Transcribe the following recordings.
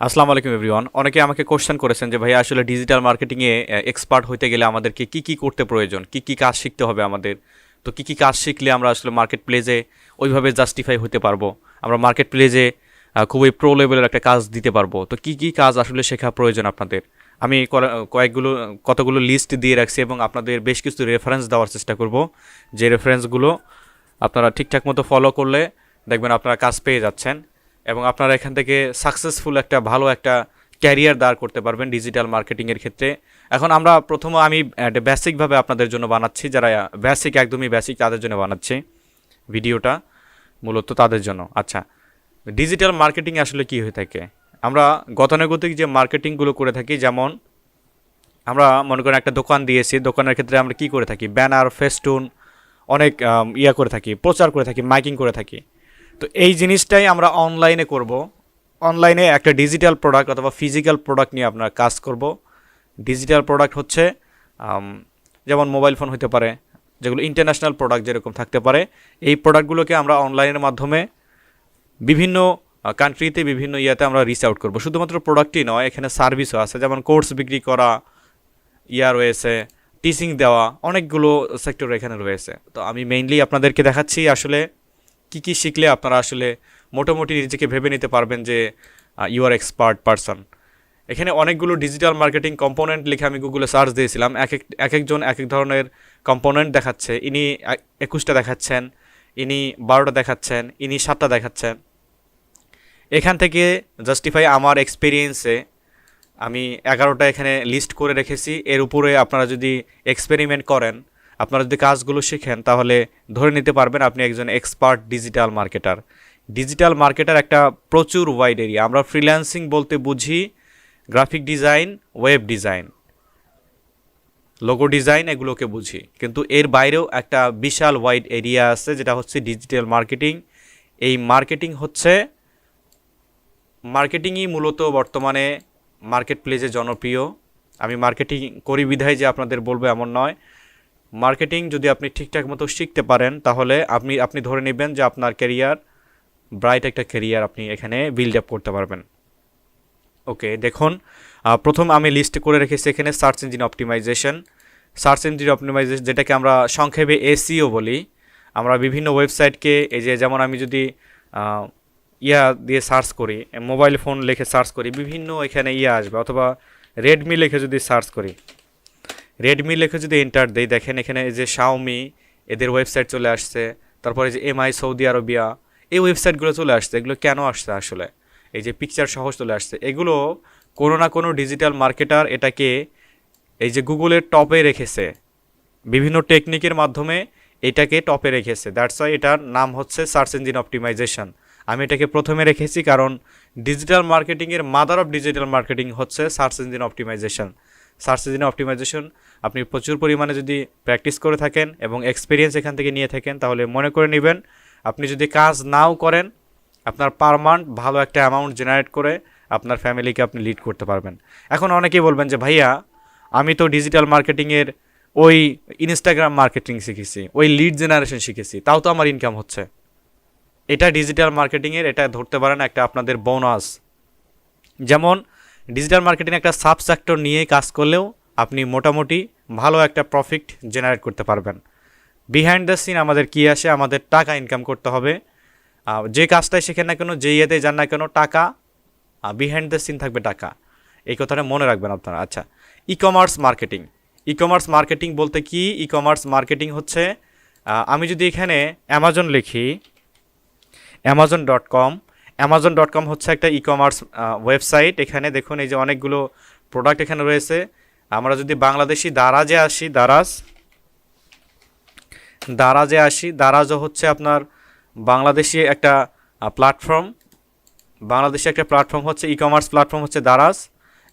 আসসালামু আলাইকুম এভরিওয়ান। অনেকে আমাকে কোশ্চেন করেছেন যে ভাইয়া আসলে ডিজিটাল মার্কেটিংয়ে এক্সপার্ট হইতে গেলে আমাদেরকে কি কি করতে প্রয়োজন, কি কি কাজ শিখতে হবে আমাদের। তো কি কি কাজ শিখলে আমরা আসলে মার্কেট প্লেসে ওইভাবে জাস্টিফাই হতে পারবো, আমরা মার্কেট প্লেসে খুবই প্রো লেভেলের একটা কাজ দিতে পারবো। তো কি কি কাজ আসলে শেখা প্রয়োজন আপনাদের, আমি কতগুলো লিস্ট দিয়ে রাখছি এবং আপনাদের বেশ কিছু রেফারেন্স দেওয়ার চেষ্টা করব। যে রেফারেন্সগুলো আপনারা ঠিকঠাক মতো ফলো করলে দেখবেন আপনারা কাজ পেয়ে যাচ্ছেন এবং আপনারা এখান থেকে সাকসেসফুল একটা ভালো একটা ক্যারিয়ার দাঁড় করতে পারবেন ডিজিটাল মার্কেটিংয়ের ক্ষেত্রে। এখন আমরা আমি একটা বেসিকভাবে আপনাদের জন্য বানাচ্ছি, যারা একদমই বেসিক তাদের জন্য বানাচ্ছি ভিডিওটা, মূলত তাদের জন্য। আচ্ছা, ডিজিটাল মার্কেটিং আসলে কি হয়ে থাকে? আমরা গতানুগতিক যে মার্কেটিংগুলো করে থাকি, যেমন আমরা মনে করেন একটা দোকান দিয়েছি, দোকানের ক্ষেত্রে আমরা কি করে থাকি, ব্যানার, ফেস্টুন, অনেক করে থাকি, প্রচার করে থাকি, মাইকিং করে থাকি। তো এই জিনিসটাই আমরা অনলাইনে করব। অনলাইনে একটা ডিজিটাল প্রোডাক্ট অথবা ফিজিক্যাল প্রোডাক্ট নিয়ে আপনার কাজ করব। ডিজিটাল প্রোডাক্ট হচ্ছে যেমন মোবাইল ফোন হতে পারে, যেগুলো ইন্টারন্যাশনাল প্রোডাক্ট যেরকম থাকতে পারে, এই প্রোডাক্টগুলোকে আমরা অনলাইনের মাধ্যমে বিভিন্ন কান্ট্রিতে বিভিন্ন আমরা রিচ আউট করবো। শুধুমাত্র প্রোডাক্টই নয়, এখানে সার্ভিসও আছে, যেমন কোর্স বিক্রি করা, রয়েছে টিচিং দেওয়া, অনেকগুলো সেক্টর এখানে রয়েছে। তো আমি মেইনলি আপনাদেরকে দেখাচ্ছি আসলে কি কি শিখলে আপনারা আসলে মোটামুটি নিজেকে ভেবে নিতে পারবেন যে ইউ আর এক্সপার্ট পারসন। এখানে অনেকগুলো ডিজিটাল মার্কেটিং কম্পোনেন্ট লিখে আমি গুগলে সার্চ দিয়েছিলাম। একজন এক এক ধরনের কম্পোনেন্ট দেখাচ্ছে। ইনি 21টা দেখাচ্ছেন, ইনি 12টা দেখাচ্ছেন, ইনি 7টা দেখাচ্ছেন। এখান থেকে জাস্টিফাই আমার এক্সপিরিয়েন্সে আমি 11টা এখানে লিস্ট করে রেখেছি। এর উপরে আপনারা যদি এক্সপেরিমেন্ট করেন, আপনারা যদি কাজগুলো শিখেন, তাহলে ধরে নিতে পারবেন আপনি একজন expert digital marketer. Digital marketer একটা প্রচুর ওয়াইড এরিয়া। আমরা ফ্রিল্যান্সিং বলতে বুঝি graphic design, web design, logo design, এগুলোকে বুঝি, কিন্তু এর বাইরেও একটা বিশাল ওয়াইড এরিয়া আছে যেটা হচ্ছে ডিজিটাল মার্কেটিং। এই মার্কেটিংই মূলত বর্তমানে মার্কেট প্লেসে জনপ্রিয়। আমি মার্কেটিং করি বিধায় যে আপনাদের বলবো এমন নয়। মার্কেটিং যদি আপনি ঠিকঠাক মতো শিখতে পারেন, তাহলে আপনি ধরে নেবেন যে আপনার ক্যারিয়ার ব্রাইট একটা ক্যারিয়ার আপনি এখানে বিল্ড আপ করতে পারবেন। ওকে, দেখুন, প্রথম আমি লিস্ট করে রেখেছি এখানে সার্চ ইঞ্জিন অপটিমাইজেশন। যেটাকে আমরা সংক্ষেপে এসইও বলি। আমরা বিভিন্ন ওয়েবসাইটকে যেমন আমি যদি দিয়ে সার্চ করি, মোবাইল ফোন লিখে সার্চ করি, বিভিন্ন এখানে আসবে, অথবা রেডমি লিখে যদি সার্চ করি, রেডমি লিখে যদি এন্টার দেই, দেখেন এখানে শাওমি, এদের ওয়েবসাইট চলে আসছে। তারপরে এমআই সৌদি আরবিয়া, এই ওয়েবসাইটগুলো চলে আসছে। এগুলো কেন আসছে আসলে? পিকচার সহ চলে আসছে। এগুলো কোনো না কোনো ডিজিটাল মার্কেটার এটাকে গুগলের টপে রেখেছে, বিভিন্ন টেকনিকের মাধ্যমে এটাকে টপে রেখেছে। দ্যাটস ওয়াই এটার নাম হচ্ছে সার্চ ইঞ্জিন অপটিমাইজেশন। আমি এটাকে প্রথমে রেখেছি কারণ ডিজিটাল মার্কেটিংয়ের মাদার অফ ডিজিটাল মার্কেটিং হচ্ছে search engine optimisation. Search engine optimisation আপনি প্রচুর পরিমাণে যদি প্র্যাকটিস করে থাকেন এবং এক্সপিরিয়েন্স এখান থেকে নিয়ে থাকেন, তাহলে মনে করে নেবেন আপনি যদি কাজ নাও করেন, আপনার পার মান্থ ভালো একটা অ্যামাউন্ট জেনারেট করে আপনার ফ্যামিলিকে আপনি লিড করতে পারবেন। এখন অনেকেই বলবেন যে ভাইয়া, আমি তো ডিজিটাল মার্কেটিংয়ের ওই ইনস্টাগ্রাম মার্কেটিং শিখেছি, ওই লিড জেনারেশন শিখেছি, তাও তো আমার ইনকাম হচ্ছে। এটা ডিজিটাল মার্কেটিংয়ের, এটা ধরতে পারেন একটা আপনাদের বোনাস। যেমন ডিজিটাল মার্কেটিং একটা সাব সেক্টর নিয়ে কাজ করলেও আপনি মোটামুটি ভালো একটা প্রফিট জেনারেট করতে পারবেন। বিহাইন্ড দ্য সিন আমাদের কী আসে, আমাদের টাকা ইনকাম করতে হবে। যে কাজটাই শেখেন না কেন, যে যান না কেন, টাকা বিহাইন্ড দ্য সিন থাকবে, টাকা। এই কথাটা মনে রাখবেন আপনারা। আচ্ছা, ই কমার্স মার্কেটিং বলতে কি? ই কমার্স মার্কেটিং হচ্ছে, আমি যদি এখানে অ্যামাজন লিখি, অ্যামাজন.কম হচ্ছে একটা ই কমার্স ওয়েবসাইট। এখানে দেখুন অনেকগুলো প্রোডাক্ট এখানে রয়েছে। আমরা যদি বাংলাদেশি দারাজও হচ্ছে আপনার বাংলাদেশি একটা প্ল্যাটফর্ম। হচ্ছে ই কমার্স প্ল্যাটফর্ম হচ্ছে দারাজ,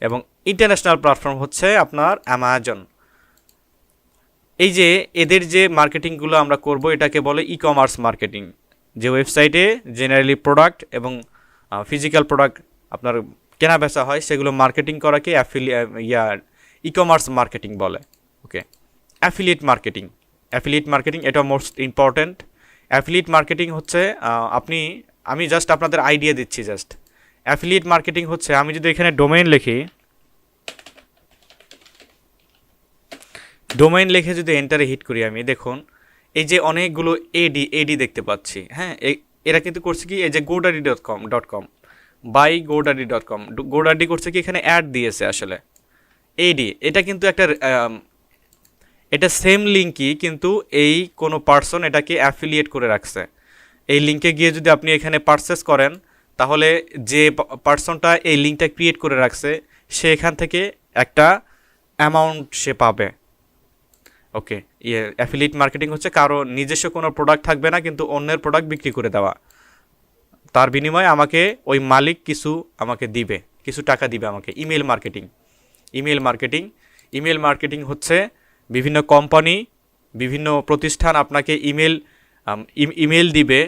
এবং ইন্টারন্যাশনাল প্ল্যাটফর্ম হচ্ছে আপনার অ্যামাজন। এদের যে মার্কেটিংগুলো আমরা করব, এটাকে বলে ই কমার্স মার্কেটিং। যে ওয়েবসাইটে জেনারেলি প্রোডাক্ট এবং ফিজিক্যাল প্রোডাক্ট আপনার কেনা বেচা হয়, সেগুলো মার্কেটিং করাকে ই কমার্স মার্কেটিং বলে। ওকে, অ্যাফিলিয়েট মার্কেটিং এটা মোস্ট ইম্পর্ট্যান্ট। অ্যাফিলিয়েট মার্কেটিং হচ্ছে আমি জাস্ট আপনাদের আইডিয়া দিচ্ছি। অ্যাফিলিয়েট মার্কেটিং হচ্ছে, আমি যদি এখানে ডোমেইন লিখি, ডোমেইন লিখে যদি এন্টারে হিট করি আমি, দেখুন এই যে অনেকগুলো এডি দেখতে পাচ্ছি। হ্যাঁ, এরা কিন্তু করছে কি, এই যে godaddy.com বাই godaddy.com, godaddy করছে কি এখানে অ্যাড দিয়েছে আসলে এডি। এটা কিন্তু একটা এটা সেম লিঙ্কই, কিন্তু এই কোনো পার্সন এটাকে অ্যাফিলিয়েট করে রাখছে। এই লিঙ্কে গিয়ে যদি আপনি এখানে পারচেস করেন, তাহলে যে পার্সনটা এই লিঙ্কটা ক্রিয়েট করে রাখছে সে এখান থেকে একটা অ্যামাউন্ট সে পাবে। ওকে, অ্যাফিলিয়েট মার্কেটিং হচ্ছে কারো নিজস্ব কোনো প্রোডাক্ট থাকবে না, কিন্তু অন্যের প্রোডাক্ট বিক্রি করে দেওয়া, তার বিনিময়ে আমাকে ওই মালিক কিছু আমাকে দিবে, কিছু টাকা দিবে আমাকে। ইমেল মার্কেটিং হচ্ছে বিভিন্ন কোম্পানি, বিভিন্ন প্রতিষ্ঠান আপনাকে ইমেল দিবে,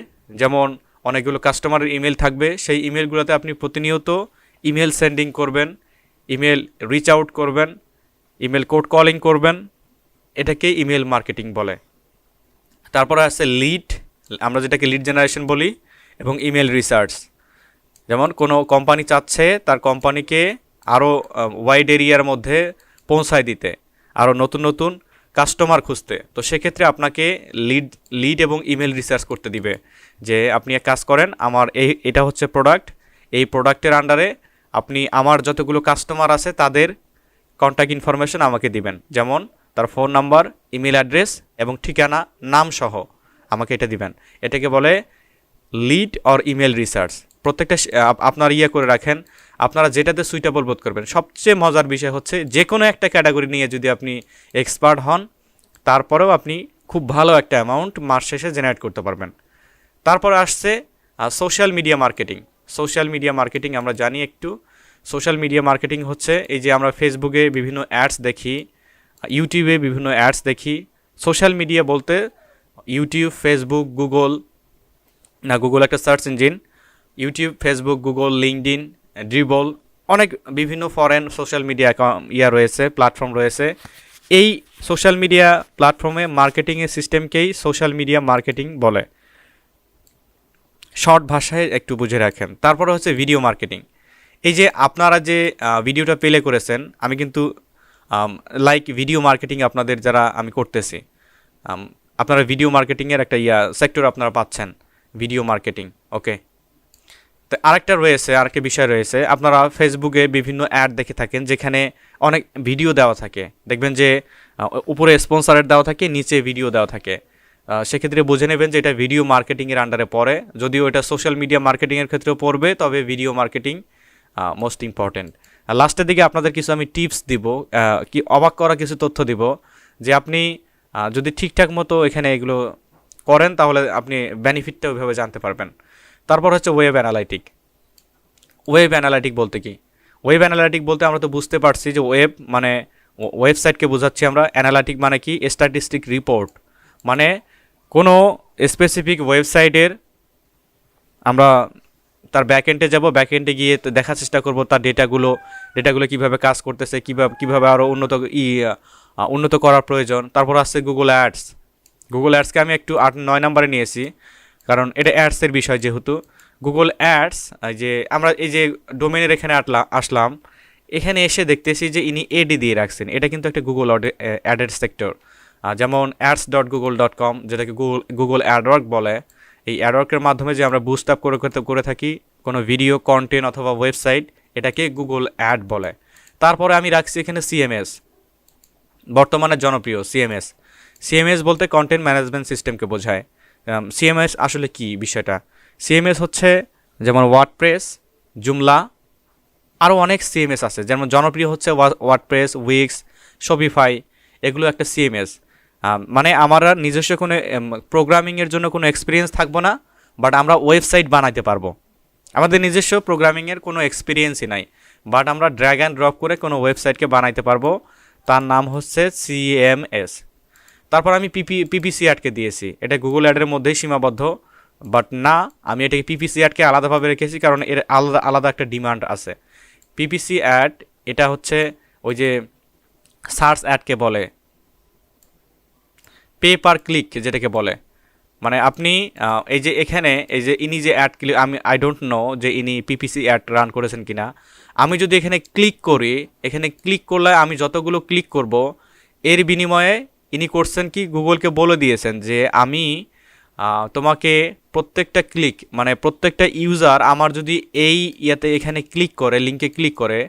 যেমন অনেকগুলো কাস্টমারের ইমেল থাকবে, সেই ইমেলগুলোতে আপনি প্রতিনিয়ত ইমেল সেন্ডিং করবেন, ইমেল রিচ আউট করবেন, ইমেল কোড কলিং করবেন, এটাকে ইমেল মার্কেটিং বলে। তারপরে আছে লিড, আমরা যেটাকে লিড জেনারেশন বলি, এবং ইমেল রিসার্চ। যেমন কোনো কোম্পানি চাচ্ছে তার কোম্পানিকে আরও ওয়াইড এরিয়ার মধ্যে পৌঁছায় দিতে, আরও নতুন নতুন কাস্টমার খুঁজতে, তো সেক্ষেত্রে আপনাকে লিড এবং ইমেল রিসার্চ করতে দিবে যে আপনি এক কাজ করেন, আমার এটা হচ্ছে প্রোডাক্ট, এই প্রোডাক্টের আন্ডারে আপনি আমার যতগুলো কাস্টমার আছে তাদের কন্ট্যাক্ট ইনফরমেশন আমাকে দিবেন, যেমন তার ফোন নাম্বার, ইমেল অ্যাড্রেস এবং ঠিকানা, নাম সহ আমাকে এটা দিবেন। এটাকে বলে লিড অর ইমেল রিসার্চ। প্রত্যেকটা আপনার করে রাখেন, আপনারা যেটাতে সুইটেবল বোধ করবেন। সবচেয়ে মজার বিষয় হচ্ছে যে কোনো একটা ক্যাটাগরি নিয়ে যদি আপনি এক্সপার্ট হন, তারপরেও আপনি খুব ভালো একটা অ্যামাউন্ট মাস শেষে জেনারেট করতে পারবেন। তারপর আসছে সোশ্যাল মিডিয়া মার্কেটিং। আমরা জানি একটু, সোশ্যাল মিডিয়া মার্কেটিং হচ্ছে এই যে আমরা ফেসবুকে বিভিন্ন অ্যাডস দেখি, ইউটিউবে বিভিন্ন অ্যাডস দেখি। সোশ্যাল মিডিয়া বলতে ইউটিউব, ফেসবুক, গুগল একটা search engine, YouTube, Facebook, Google, LinkedIn, dribble, অনেক বিভিন্ন ফরেন সোশ্যাল মিডিয়া রয়েছে, প্ল্যাটফর্ম রয়েছে। এই সোশ্যাল মিডিয়া প্ল্যাটফর্মে মার্কেটিংয়ের সিস্টেমকেই সোশ্যাল মিডিয়া মার্কেটিং বলে। শর্ট ভাষায় একটু বুঝে রাখেন। তারপরে হচ্ছে ভিডিও মার্কেটিং। এই যে আপনারা যে ভিডিওটা প্লে করেছেন, আমি কিন্তু লাইক ভিডিও মার্কেটিং আপনাদের যারা আমি করতেছি, আপনারা ভিডিও মার্কেটিংয়ের একটা সেক্টর আপনারা পাচ্ছেন, ভিডিও মার্কেটিং। ওকে, তো আরেকটা বিষয় রয়েছে, আপনারা ফেসবুকে বিভিন্ন অ্যাড দেখে থাকেন যেখানে অনেক ভিডিও দেওয়া থাকে, দেখবেন যে উপরে স্পন্সরের দেওয়া থাকে, নিচে ভিডিও দেওয়া থাকে। সেক্ষেত্রে বুঝে নেবেন যে এটা ভিডিও মার্কেটিংয়ের আন্ডারে পড়ে, যদিও এটা সোশ্যাল মিডিয়া মার্কেটিংয়ের ক্ষেত্রেও পড়বে, তবে ভিডিও মার্কেটিং মোস্ট ইম্পর্টেন্ট। লাস্টের দিকে আপনাদের কিছু আমি টিপস দিব, কি অবাক করা কিছু তথ্য দিব, যে আপনি যদি ঠিকঠাক মতো এখানে এগুলো করেন তাহলে আপনি বেনিফিটটা ওইভাবে জানতে পারবেন। তারপর হচ্ছে ওয়েব অ্যানালাইটিক বলতে কি? ওয়েব অ্যানালাইটিক বলতে আমরা তো বুঝতে পারছি যে ওয়েব মানে ওয়েবসাইটকে বোঝাচ্ছি আমরা, অ্যানালাইটিক মানে কি? স্ট্যাটিস্টিক রিপোর্ট, মানে কোনো স্পেসিফিক ওয়েবসাইটের আমরা তার ব্যাকএন্ডে যাব, ব্যাকএন্ডে গিয়ে দেখার চেষ্টা করব তার ডেটাগুলো কীভাবে কাজ করতেছে, কীভাবে আরও উন্নত করার প্রয়োজন। তারপর আসছে গুগল অ্যাডসকে আমি একটু 8-9 নম্বরে নিয়েছি, কারণ এটা অ্যাডসের বিষয় যেহেতু। গুগল অ্যাডস, যে আমরা এই যে ডোমেনের এখানে আসলাম, এখানে এসে দেখতেছি যে ইনি এডি দিয়ে রাখছেন, এটা কিন্তু একটা গুগল অ্যাডের সেক্টর। যেমন ads.google.com, যেটাকে গুগল অ্যাডওয়ার্ক বলে, এই অ্যাডওয়ার্কের মাধ্যমে যে আমরা বুস্ট আপ করে থাকি কোনো ভিডিও কন্টেন্ট অথবা ওয়েবসাইট, এটাকে গুগল অ্যাড বলে। তারপরে আমি রাখছি এখানে সিএমএস, বর্তমানে জনপ্রিয় সিএমএস বলতে কন্টেন্ট ম্যানেজমেন্ট সিস্টেমকে বোঝায়। সিএমএস আসলে কি বিষয়টা? সিএমএস হচ্ছে যেমন ওয়ার্ডপ্রেস, জুমলা, আরও অনেক সিএমএস আছে, যেমন জনপ্রিয় হচ্ছে ওয়ার্ডপ্রেস, উইক্স, শপিফাই, এগুলো একটা সিএমএস। মানে আমরা নিজস্ব কোনো প্রোগ্রামিংয়ের জন্য কোনো এক্সপিরিয়েন্স থাকবো না, বাট আমরা ওয়েবসাইট বানাইতে পারবো। আমাদের নিজস্ব প্রোগ্রামিংয়ের কোনো এক্সপিরিয়েন্সই নাই, বাট আমরা ড্র্যাগ অ্যান্ড ড্রপ করে কোনো ওয়েবসাইটকে বানাইতে পারবো, তার নাম হচ্ছে সিএমএস। তারপর আমি পিপিসি অ্যাডকে দিয়েছি, এটা গুগল অ্যাডের মধ্যেই সীমাবদ্ধ, বাট না, আমি এটাকে পিপিসি অ্যাডকে আলাদাভাবে রেখেছি কারণ এর আলাদা একটা ডিমান্ড আছে। পিপিসি অ্যাড এটা হচ্ছে ওই যে সার্চ অ্যাডকে বলে, পে পার ক্লিক যেটাকে বলে, মানে আপনি এই যে এখানে এই যে ইনি যে অ্যাড ক্লিক, আমি আই ডোন্ট নো যে ইনি পিপিসি অ্যাড রান করেছেন কিনা। আমি যদি এখানে ক্লিক করি, এখানে ক্লিক করলে আমি যতগুলো ক্লিক করব এর বিনিময়ে ইনি করছেন কি, গুগলকে বলে দিয়েছেন যে আমি তোমাকে প্রত্যেকটা ক্লিক মানে প্রত্যেকটা ইউজার আমার যদি এই ইয়াতে এখানে ক্লিক করে, লিঙ্কে ক্লিক করে,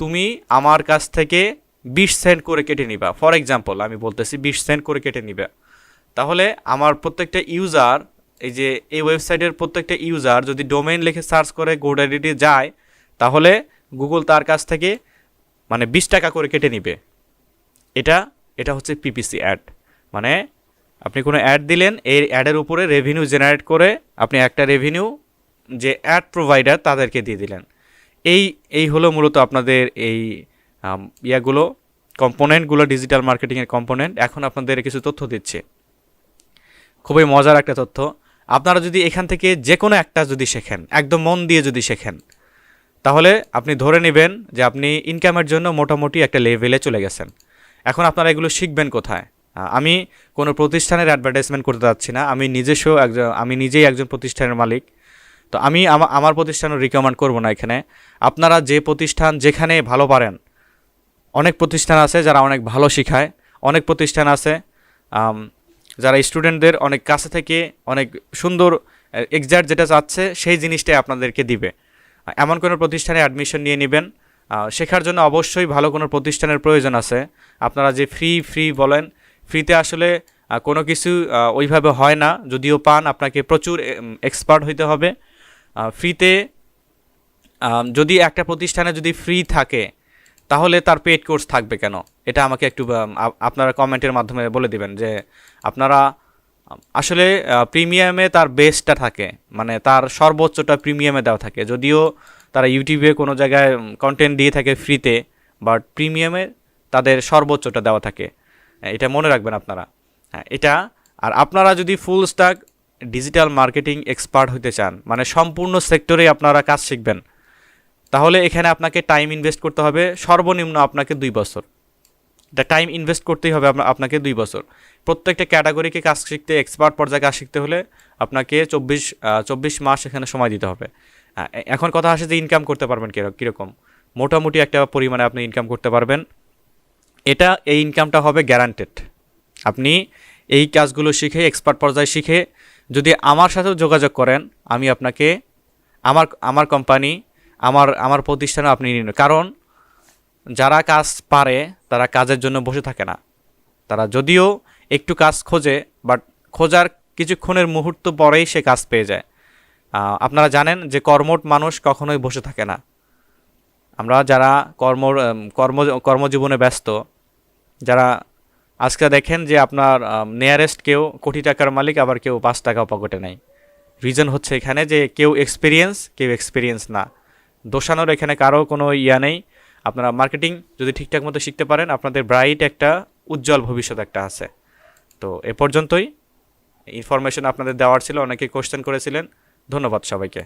তুমি আমার কাছ থেকে 20 সেন্ট করে কেটে নিবা। ফর এক্সাম্পল আমি বলতেছি 20 সেন্ট করে কেটে নিবা। তাহলে আমার প্রত্যেকটা ইউজার, এই যে এই ওয়েবসাইটের প্রত্যেকটা ইউজার যদি ডোমেইন লিখে সার্চ করে গোডাডিতে যায়, তাহলে গুগল তার কাছ থেকে মানে 20 টাকা করে কেটে নিবে। এটা এটা হচ্ছে পিপিসি অ্যাড। মানে আপনি কোনো অ্যাড দিলেন, এই অ্যাডের উপরে রেভিনিউ জেনারেট করে আপনি একটা রেভিনিউ যে অ্যাড প্রোভাইডার তাদেরকে দিয়ে দিলেন। এই এই হলো মূলত আপনাদের এই ইয়াগুলো, কম্পোনেন্টগুলো, ডিজিটাল মার্কেটিংয়ের কম্পোনেন্ট। এখন আপনাদের কিছু তথ্য দিচ্ছে, খুবই মজার একটা তথ্য। আপনারা যদি এখান থেকে যে কোনো একটা যদি শেখেন, একদম মন দিয়ে যদি শেখেন, তাহলে আপনি ধরে নেবেন যে আপনি ইনকামের জন্য মোটামুটি একটা লেভেলে চলে গেছেন। এখন আপনারা এগুলো শিখবেন কোথায়? আমি কোনো প্রতিষ্ঠানের অ্যাডভার্টাইজমেন্ট করতে যাচ্ছি না, আমি নিজেই একজন প্রতিষ্ঠানের মালিক। তো আমি আমার প্রতিষ্ঠানও রিকমেন্ড করব না এখানে। আপনারা যে প্রতিষ্ঠান যেখানে ভালো পারেন, অনেক প্রতিষ্ঠান আছে যারা অনেক ভালো শেখায়, অনেক প্রতিষ্ঠান আছে যারা স্টুডেন্টদের অনেক কাছে থেকে অনেক সুন্দর এক্সাক্ট যেটা চাচ্ছে সেই জিনিসটাই আপনাদেরকে দিবে। এমন কোনো প্রতিষ্ঠানে অ্যাডমিশন নিয়ে নেবেন। শেখার জন্য অবশ্যই ভালো কোনো প্রতিষ্ঠানের প্রয়োজন আছে। আপনারা যে ফ্রি বলেন, ফ্রিতে আসলে কোনো কিছু ওইভাবে হয় না, যদিও পান আপনাকে প্রচুর এক্সপার্ট হইতে হবে। ফ্রিতে যদি একটা প্রতিষ্ঠানে যদি ফ্রি থাকে তাহলে তার পেইড কোর্স থাকবে কেন? এটা আমাকে একটু আপনারা কমেন্টের মাধ্যমে বলে দিবেন যে আপনারা আসলে প্রিমিয়ামে তার বেস্টটা থাকে, মানে তার সর্বোচ্চটা প্রিমিয়ামে দেওয়া থাকে। যদিও তারা ইউটিউবে কোনো জায়গায় কন্টেন্ট দিয়ে থাকে ফ্রিতে, বাট প্রিমিয়ামে তাদের সর্বোচ্চটা দেওয়া থাকে। এটা মনে রাখবেন আপনারা। এটা আর আপনারা যদি full stack digital marketing expert হতে চান, মানে সম্পূর্ণ সেক্টরে আপনারা কাজ শিখবেন, তাহলে এখানে আপনাকে টাইম ইনভেস্ট করতে হবে সর্বনিম্ন আপনাকে 2 বছর। এটা টাইম ইনভেস্ট করতেই হবে আপনাকে 2 বছর। প্রত্যেকটা ক্যাটাগরিকে কাজ শিখতে, এক্সপার্ট পর্যায়ে কাজ শিখতে হলে আপনাকে 24 মাস এখানে সময় দিতে হবে। এখন কথা আসে যে ইনকাম করতে পারবেন কীরকম? মোটামুটি একটা পরিমাণে আপনি ইনকাম করতে পারবেন। এই ইনকামটা হবে গ্যারান্টেড। আপনি এই কাজগুলো শিখে, এক্সপার্ট পর্যায়ে শিখে যদি আমার সাথেও যোগাযোগ করেন, আমি আপনাকে আমার কোম্পানি, আমার প্রতিষ্ঠানে আপনি নিন। কারণ যারা কাজ পারে তারা কাজের জন্য বসে থাকে না। তারা যদিও একটু কাজ খোঁজে, বাট খোঁজার কিছুক্ষণের মুহূর্ত পরেই সে কাজ পেয়ে যায়। আপনারা জানেন যে কর্মঠ মানুষ কখনোই বসে থাকে না। আমরা যারা কর্মজীবনে ব্যস্ত, যারা আজকে দেখেন যে আপনার নিয়ারেস্ট কেউ কোটি টাকার মালিক, আবার কেউ 5 টাকাও পকেটে নেই। রিজন হচ্ছে এখানে যে কেউ এক্সপিরিয়েন্স না। দোষানোর এখানে কারো কোনো ইয়া নেই। আপনারা মার্কেটিং যদি ঠিকঠাক মতো শিখতে পারেন, আপনাদের ব্রাইট একটা উজ্জ্বল ভবিষ্যৎ একটা আছে। তো এ পর্যন্তই ইনফরমেশন আপনাদের দেওয়ার ছিল। অনেকে কোশ্চেন করেছিলেন। ধন্যবাদ সবাইকে।